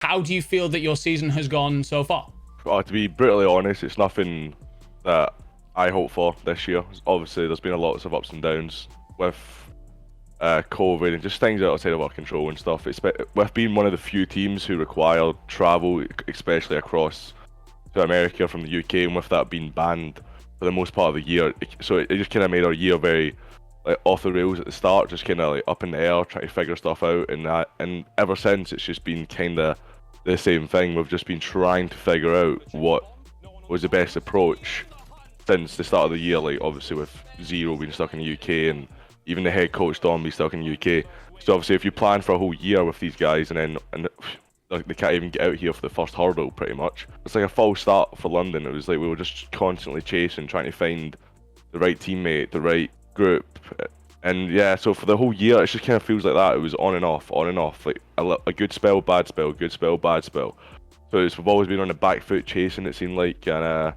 How do you feel that your season has gone so far? To be brutally honest, it's nothing that I hope for this year. Obviously, there's been a lots of ups and downs with COVID and just things outside of our control and stuff. We've been one of the few teams who require travel, especially across to America from the UK, and with that being banned for the most part of the year, so it just kind of made our year very like off the rails at the start, just kind of like up in the air, trying to figure stuff out, and ever since it's just been kind of the same thing. We've just been trying to figure out what was the best approach since the start of the year, like obviously with Zero being stuck in the UK and even the head coach Don being stuck in the UK. So obviously if you plan for a whole year with these guys and like they can't even get out here for the first hurdle pretty much, it's like a false start for London. It was like we were just constantly chasing, trying to find the right teammate, the right group. And yeah, so for the whole year, it just kind of feels like that. It was on and off, like a good spell, bad spell, good spell, bad spell. So we've always been on the back foot chasing, it seemed like, and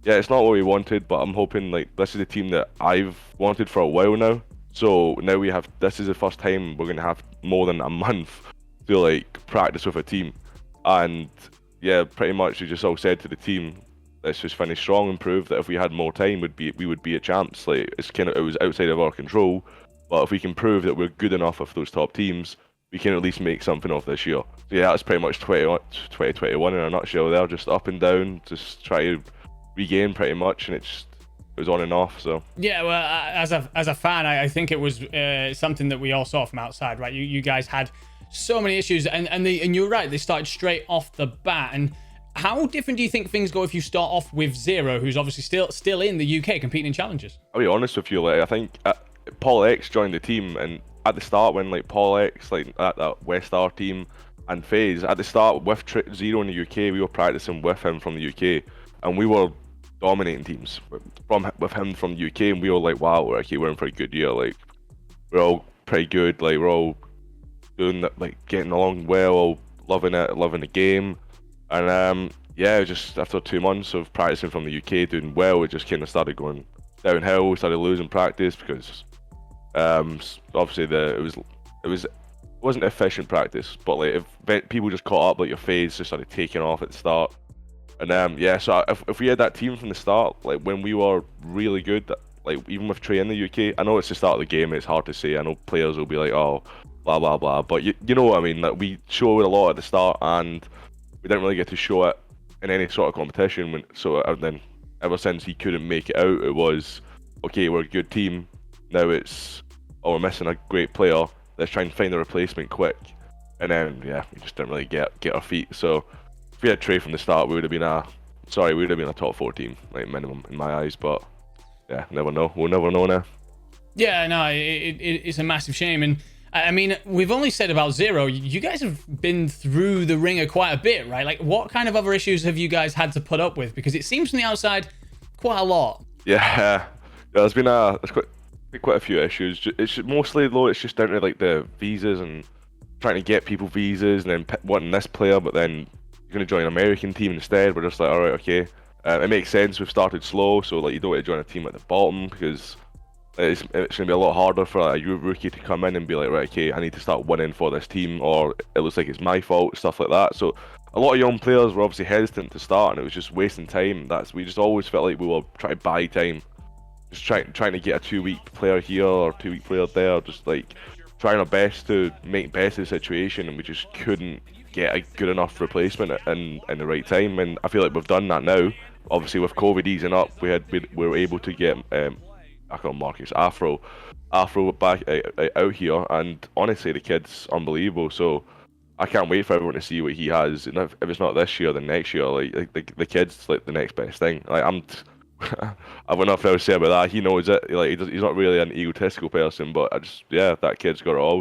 yeah, it's not what we wanted, but I'm hoping like this is the team that I've wanted for a while now. So now this is the first time we're gonna have more than a month to like practice with a team, and yeah, pretty much we just all said to the team, let's just finish strong and prove that if we had more time, we would be a champs. Like it was outside of our control, but if we can prove that we're good enough with those top teams, we can at least make something of this year. So yeah, that's pretty much 2021 in a nutshell. There, just up and down, just try to regain pretty much, and it was on and off. So yeah, well, as a fan, I think it was something that we all saw from outside, right? You guys had so many issues, and you're right, they started straight off the bat. And how different do you think things go if you start off with Zero, who's obviously still in the UK competing in challenges? I'll be honest with you, like I think PaulEhx joined the team, and at the start when like PaulEhx, like that West R team and FaZe, at the start with Zero in the UK, we were practicing with him from the UK, and we were dominating teams with him from the UK, and we were like, wow, okay, we're in for a good year. Like we're all pretty good, like we're all doing that, like getting along well, all loving it, loving the game. And yeah, just after 2 months of practicing from the UK, doing well, it just kind of started going downhill. We started losing practice because obviously it wasn't efficient practice, but like if people just caught up, like your FaZe just started taking off at the start. And yeah, so if we had that team from the start, like when we were really good, like even with Trey in the UK, I know it's the start of the game, it's hard to say. I know players will be like, oh, blah blah blah, but you know what I mean. Like we showed a lot at the start, and we didn't really get to show it in any sort of competition. And then ever since he couldn't make it out, it was okay, we're a good team. Now it's, oh, we're missing a great player. Let's try and find a replacement quick. And then yeah, we just didn't really get our feet. So if we had Trey from the start, we would have been a top 4 team, like minimum in my eyes. But yeah, never know. We'll never know now. Yeah, no, it's a massive shame. And I mean, we've only said about Zero. You guys have been through the ringer quite a bit, right? Like, what kind of other issues have you guys had to put up with? Because it seems from the outside quite a lot. Yeah, there's been quite a few issues. It's mostly though, it's just down to like the visas and trying to get people visas, and then wanting this player, but then you're gonna join an American team instead. We're just like, all right, okay, it makes sense. We've started slow, so like you don't want to join a team at the bottom because it's going to be a lot harder for like, a rookie to come in and be like, right, okay, I need to start winning for this team, or it looks like it's my fault, stuff like that. So a lot of young players were obviously hesitant to start, and it was just wasting time. We just always felt like we were trying to buy time, just trying to get a 2-week player here or 2-week player there, just like trying our best to make best of the situation, and we just couldn't get a good enough replacement in the right time. And I feel like we've done that now. Obviously with COVID easing up, we were able to get I call him Marcus, Afro back out here, and honestly the kid's unbelievable. So I can't wait for everyone to see what he has, and if it's not this year then next year. Like the kid's like the next best thing. Like I've got nothing else to say about that. He knows it. Like he's not really an egotistical person, but yeah, that kid's got it all.